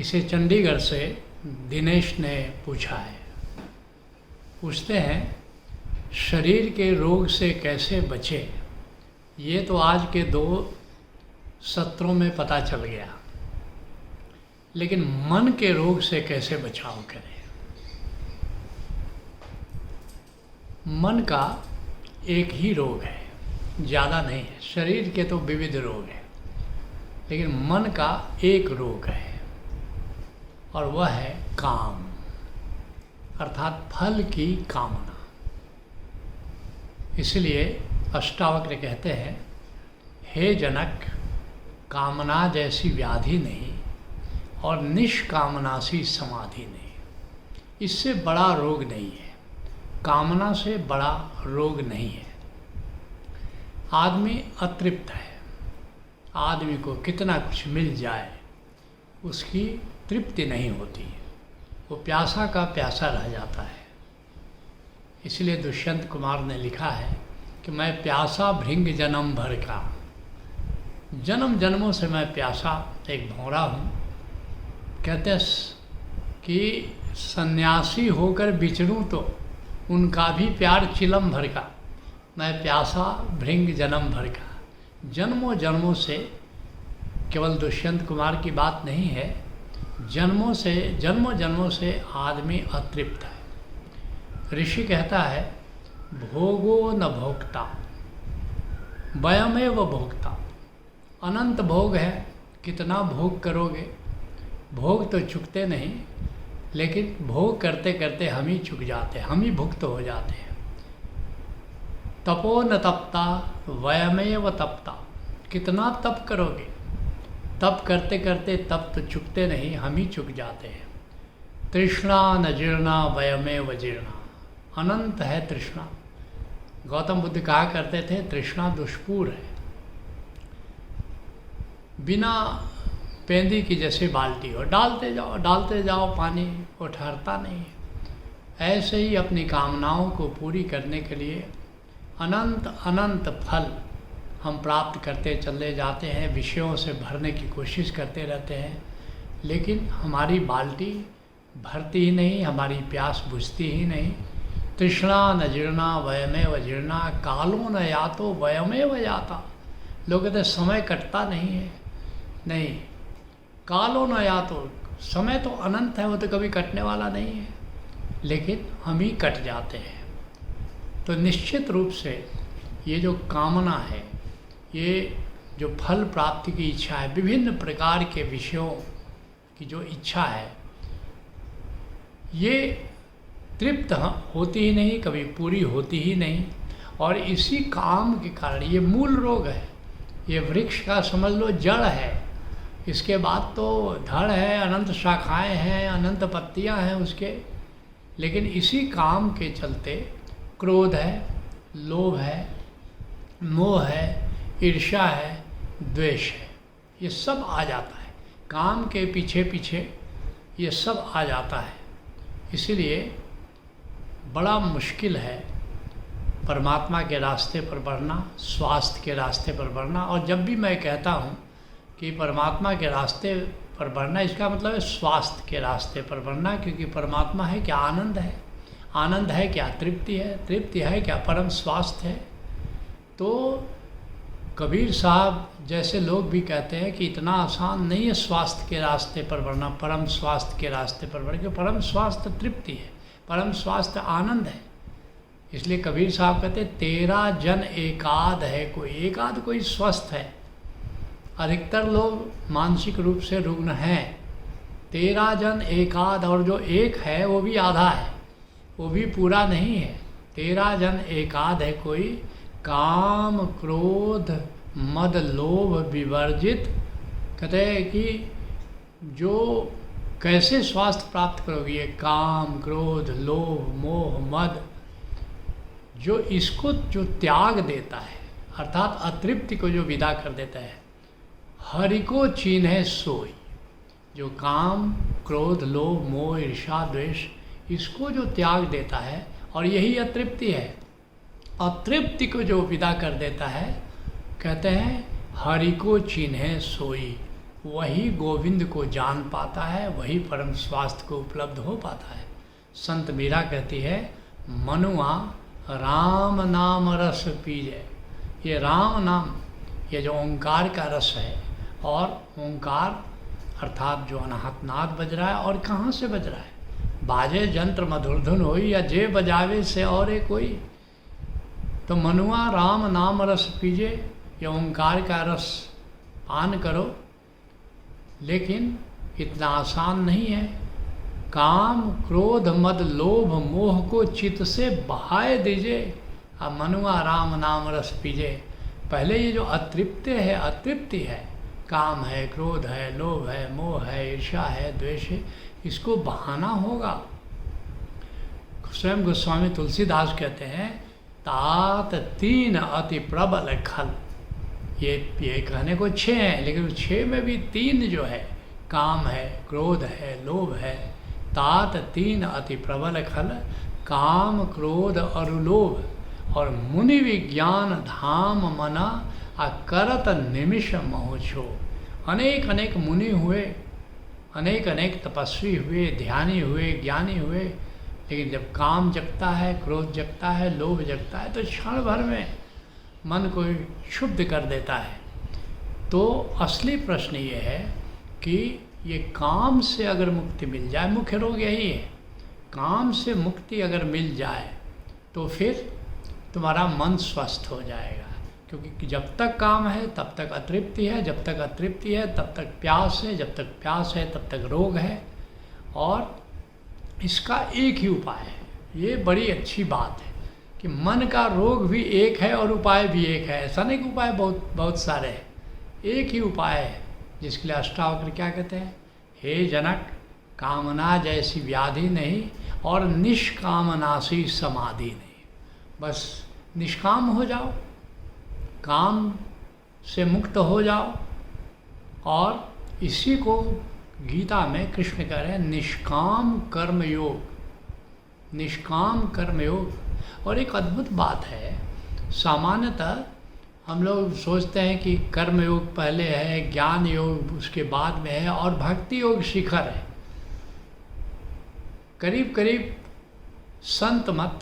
इसे चंडीगढ़ से दिनेश ने पूछा है। पूछते हैं, शरीर के रोग से कैसे बचे? ये तो आज के 2 सत्रों में पता चल गया, लेकिन मन के रोग से कैसे बचाव करें? मन का एक ही रोग है, ज़्यादा नहीं है। शरीर के तो विविध रोग हैं, लेकिन मन का एक रोग है और वह है काम, अर्थात फल की कामना। इसलिए अष्टावक्र कहते हैं, हे जनक, कामना जैसी व्याधि नहीं और निष्कामना सी समाधि नहीं। इससे बड़ा रोग नहीं है, कामना से बड़ा रोग नहीं है। आदमी अतृप्त है, आदमी को कितना कुछ मिल जाए उसकी तृप्ति नहीं होती है, वो प्यासा का प्यासा रह जाता है। इसलिए दुष्यंत कुमार ने लिखा है कि मैं प्यासा भृंग जन्म भर का, जन्म जन्मों से मैं प्यासा एक भौरा हूँ। कहते हैं कि सन्यासी होकर बिछड़ूँ तो उनका भी प्यार चिलम भर का। मैं प्यासा भृंग जन्म भर का, जन्मों जन्मों से, केवल दुष्यंत कुमार की बात नहीं है, जन्मों जन्मों से आदमी अतृप्त है। ऋषि कहता है, भोगो न भोक्ता वयमेव भोक्ता। अनंत भोग है, कितना भोग करोगे? भोग तो चुकते नहीं, लेकिन भोग करते करते हम ही चुक जाते हैं, हम ही भुक्त हो जाते हैं। तपो न तपता वयमेव तपता। कितना तप करोगे? तप करते करते तप तो चुकते नहीं, हम ही चुक जाते हैं। तृष्णा न जीर्णा वयमेव जीर्णा। अनंत है तृष्णा। गौतम बुद्ध कहा करते थे, तृष्णा दुष्पूर है। बिना पेंदी की जैसे बाल्टी हो, डालते जाओ पानी, वो ठहरता नहीं है। ऐसे ही अपनी कामनाओं को पूरी करने के लिए अनंत अनंत फल हम प्राप्त करते चले जाते हैं, विषयों से भरने की कोशिश करते रहते हैं, लेकिन हमारी बाल्टी भरती ही नहीं, हमारी प्यास बुझती ही नहीं। तृष्णा न जीर्णा वयमेव जीर्णा, कालो न यातो वयमेव याता। लोग कहते समय कटता नहीं है, नहीं, कालो न यातो, समय तो अनंत है, वो तो कभी कटने वाला नहीं है, लेकिन हम ही कट जाते हैं। तो निश्चित रूप से ये जो कामना है, ये जो फल प्राप्ति की इच्छा है, विभिन्न प्रकार के विषयों की जो इच्छा है, ये तृप्त होती ही नहीं, कभी पूरी होती ही नहीं। और इसी काम के कारण ये मूल रोग है। ये वृक्ष का समझ लो जड़ है, इसके बाद तो धड़ है, अनंत शाखाएं हैं, अनंत पत्तियां हैं उसके, लेकिन इसी काम के चलते क्रोध है, लोभ है, मोह है, ईर्ष्या है, द्वेष है, ये सब आ जाता है। काम के पीछे पीछे ये सब आ जाता है। इसीलिए बड़ा मुश्किल है परमात्मा के रास्ते पर बढ़ना, स्वास्थ्य के रास्ते पर बढ़ना। और जब भी मैं कहता हूँ कि परमात्मा के रास्ते पर बढ़ना, इसका मतलब है स्वास्थ्य के रास्ते पर बढ़ना, क्योंकि परमात्मा है क्या? आनंद है। आनंद है क्या? तृप्ति है। तृप्ति है क्या? परम स्वास्थ्य है। तो कबीर साहब जैसे लोग भी कहते हैं कि इतना आसान नहीं है स्वास्थ्य के रास्ते पर बढ़ना, परम स्वास्थ्य के रास्ते पर बढ़, क्योंकि परम स्वास्थ्य तृप्ति है, परम स्वास्थ्य आनंद है। इसलिए कबीर साहब कहते हैं, तेरा जन एकाध है कोई, एकाध कोई स्वस्थ है। अधिकतर लोग मानसिक रूप से रुग्ण हैं। तेरा जन एकाध, और जो एक है वो भी आधा है, वो भी पूरा नहीं है। तेरा जन एकाध है कोई, काम क्रोध मद लोभ विवर्जित। कहते हैं कि जो कैसे स्वास्थ्य प्राप्त करोगे, ये काम क्रोध लोभ मोह मद, जो इसको जो त्याग देता है, अर्थात अतृप्ति को जो विदा कर देता है, हरि को चीन्हे सोई। जो काम क्रोध लोभ मोह ईर्ष्या द्वेष, इसको जो त्याग देता है, और यही अतृप्ति है। अतृप्ति को जो विदा कर देता है, कहते हैं हरि को चिन्हे सोई। वही गोविंद को जान पाता है, वही परम स्वास्थ्य को उपलब्ध हो पाता है। संत मीरा कहती है, मनुआ राम नाम रस पीजे। ये राम नाम, ये जो ओंकार का रस है, और ओंकार अर्थात जो अनाहत नाद बज रहा है, और कहाँ से बज रहा है? बाजे जंत्र मधुरधुन होई, या जे बजावे से और कोई। तो मनुआ राम नाम रस पीजे, ये ओंकार का रस पान करो। लेकिन इतना आसान नहीं है। काम क्रोध मद लोभ मोह को चित्त से बहाए दीजिए। अब मनुआ राम नाम रस पीजे, पहले ये जो अतृप्ति है, काम है, क्रोध है, लोभ है, मोह है, ईर्ष्या है, द्वेष है, इसको बहाना होगा। स्वयं गोस्वामी तुलसीदास कहते हैं, तात तीन अति प्रबल खल। ये कहने को 6 हैं, लेकिन 6 में भी 3 जो है, काम है, क्रोध है, लोभ है। तात 3 अति प्रबल खल, काम क्रोध और लोभ, और मुनि विज्ञान धाम मना अकरत निमिष मोहो। अनेक अनेक मुनि हुए, अनेक अनेक तपस्वी हुए, ध्यानी हुए, ज्ञानी हुए, लेकिन जब काम जगता है, क्रोध जगता है, लोभ जगता है, तो क्षण भर में मन को शुद्ध कर देता है। तो असली प्रश्न ये है कि ये काम से अगर मुक्ति मिल जाए, मुख्य रोग यही है, काम से मुक्ति अगर मिल जाए तो फिर तुम्हारा मन स्वस्थ हो जाएगा। क्योंकि जब तक काम है तब तक अतृप्ति है, जब तक अतृप्ति है तब तक प्यास है, जब तक प्यास है तब तक रोग है। और इसका एक ही उपाय है। ये बड़ी अच्छी बात है कि मन का रोग भी एक है और उपाय भी एक है। ऐसा नहीं कि उपाय बहुत सारे हैं, एक ही उपाय है, जिसके लिए अष्टावक्र क्या कहते हैं, हे जनक, कामना जैसी व्याधि नहीं और निष्कामना सी समाधि नहीं। बस निष्काम हो जाओ, काम से मुक्त हो जाओ। और इसी को गीता में कृष्ण कह रहे हैं निष्काम कर्म योग, निष्काम कर्म योग। और एक अद्भुत बात है, सामान्यतः हम लोग सोचते हैं कि कर्म योग पहले है, ज्ञान योग उसके बाद में है, और भक्ति योग शिखर है। करीब करीब संत मत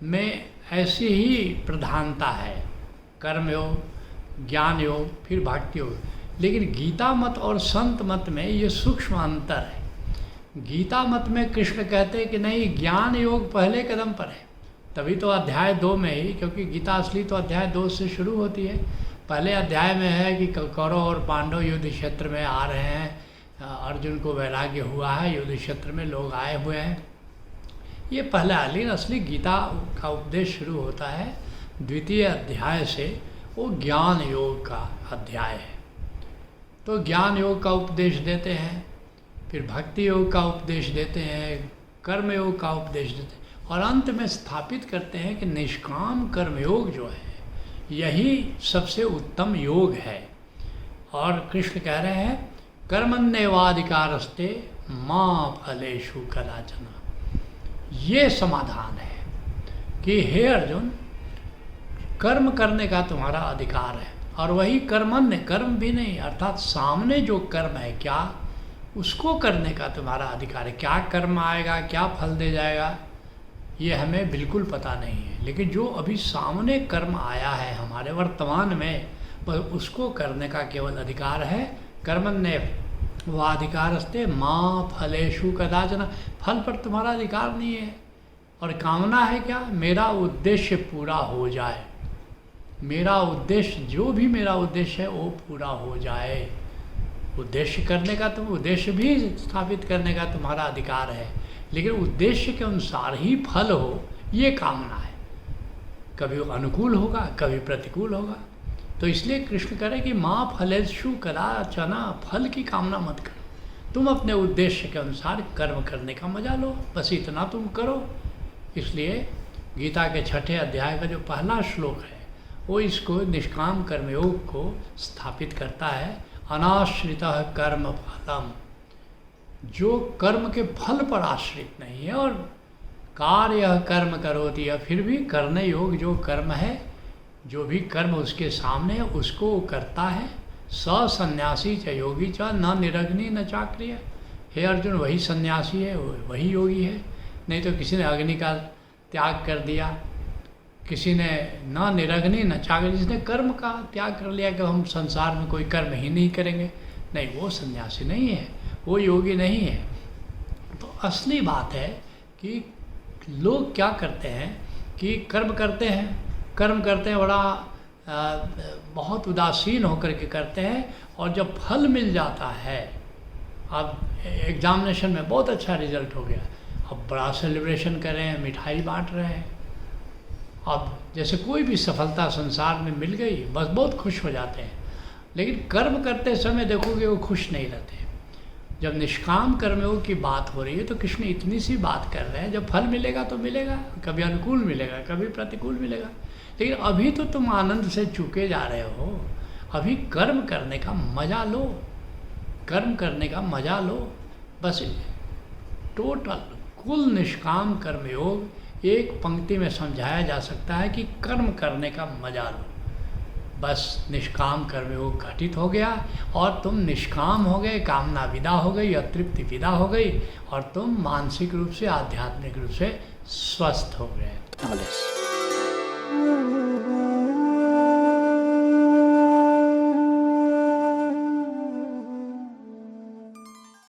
में ऐसी ही प्रधानता है, कर्म योग, ज्ञान योग, फिर भक्ति योग। लेकिन गीता मत और संत मत में ये सूक्ष्म अंतर है। गीता मत में कृष्ण कहते हैं कि नहीं, ज्ञान योग पहले कदम पर है, तभी तो अध्याय 2 में ही, क्योंकि गीता असली तो अध्याय 2 से शुरू होती है। पहले अध्याय में है कि कौरव और पांडव युद्ध क्षेत्र में आ रहे हैं, अर्जुन को वैराग्य हुआ है, युद्ध क्षेत्र में लोग आए हुए हैं, ये पहला है। लेकिन असली गीता का उपदेश शुरू होता है द्वितीय अध्याय से, वो ज्ञान योग का अध्याय है। तो ज्ञान योग का उपदेश देते हैं, फिर भक्ति योग का उपदेश देते हैं, कर्म योग का उपदेश देते हैं, और अंत में स्थापित करते हैं कि निष्काम कर्म योग जो है यही सबसे उत्तम योग है। और कृष्ण कह रहे हैं कर्मण्येवाधिकारस्ते मां फलेषु कदाचन। ये समाधान है कि हे अर्जुन, कर्म करने का तुम्हारा अधिकार है, और वही कर्मण्य, कर्म भी नहीं, अर्थात सामने जो कर्म है क्या, उसको करने का तुम्हारा अधिकार है। क्या कर्म आएगा, क्या फल दे जाएगा, ये हमें बिल्कुल पता नहीं है। लेकिन जो अभी सामने कर्म आया है हमारे वर्तमान में, उसको करने का केवल अधिकार है। कर्मण्य वाधिकारस्ते मां फलेषु कदाचन। फल पर तुम्हारा अधिकार नहीं है। और कामना है क्या, मेरा उद्देश्य पूरा हो जाए, मेरा उद्देश्य, जो भी मेरा उद्देश्य है वो पूरा हो जाए। उद्देश्य करने का, तुम उद्देश्य भी स्थापित करने का तुम्हारा अधिकार है, लेकिन उद्देश्य के अनुसार ही फल हो, ये कामना है। कभी अनुकूल होगा, कभी प्रतिकूल होगा। तो इसलिए कृष्ण कह रहे कि माँ फलेषु कदाचन, फल की कामना मत करो, तुम अपने उद्देश्य के अनुसार कर्म करने का मजा लो, बस इतना तुम करो। इसलिए गीता के 6ठे अध्याय का जो पहला श्लोक है वो इसको निष्काम कर्मयोग को स्थापित करता है। अनाश्रितः कर्म फलम, जो कर्म के फल पर आश्रित नहीं है, और कार्य कर्म करोति, या फिर भी करने योग जो कर्म है, जो भी कर्म उसके सामने है उसको वो करता है, स सन्यासी च योगी च न निरग्नि न चाक्रिय। हे अर्जुन, वही सन्यासी है, वही योगी है। नहीं तो किसी ने अग्नि का त्याग कर दिया, किसी ने न निरग्नि न चाक्रिय, जिसने कर्म का त्याग कर लिया कि हम संसार में कोई कर्म ही नहीं करेंगे, नहीं, वो सन्यासी नहीं है, वो योगी नहीं है। तो असली बात है कि लोग क्या करते हैं कि कर्म करते हैं बड़ा बहुत उदासीन होकर के करते हैं, और जब फल मिल जाता है, अब एग्जामिनेशन में बहुत अच्छा रिजल्ट हो गया, अब बड़ा सेलिब्रेशन कर रहे हैं, मिठाई बांट रहे हैं। अब जैसे कोई भी सफलता संसार में मिल गई, बस बहुत खुश हो जाते हैं। लेकिन कर्म करते समय देखोगे वो खुश नहीं रहते। जब निष्काम कर्मयोग की बात हो रही है तो कृष्ण इतनी सी बात कर रहे हैं, जब फल मिलेगा तो मिलेगा, कभी अनुकूल मिलेगा, कभी प्रतिकूल मिलेगा, लेकिन अभी तो तुम आनंद से चूके जा रहे हो। अभी कर्म करने का मजा लो, कर्म करने का मजा लो। बस टोटल कुल निष्काम कर्मयोग एक पंक्ति में समझाया जा सकता है कि कर्म करने का मजा लो। बस निष्काम कर्मयोग घटित हो गया और तुम निष्काम हो गए, कामना विदा हो गई, अतृप्ति विदा हो गई, और तुम मानसिक रूप से, आध्यात्मिक रूप से स्वस्थ हो गए।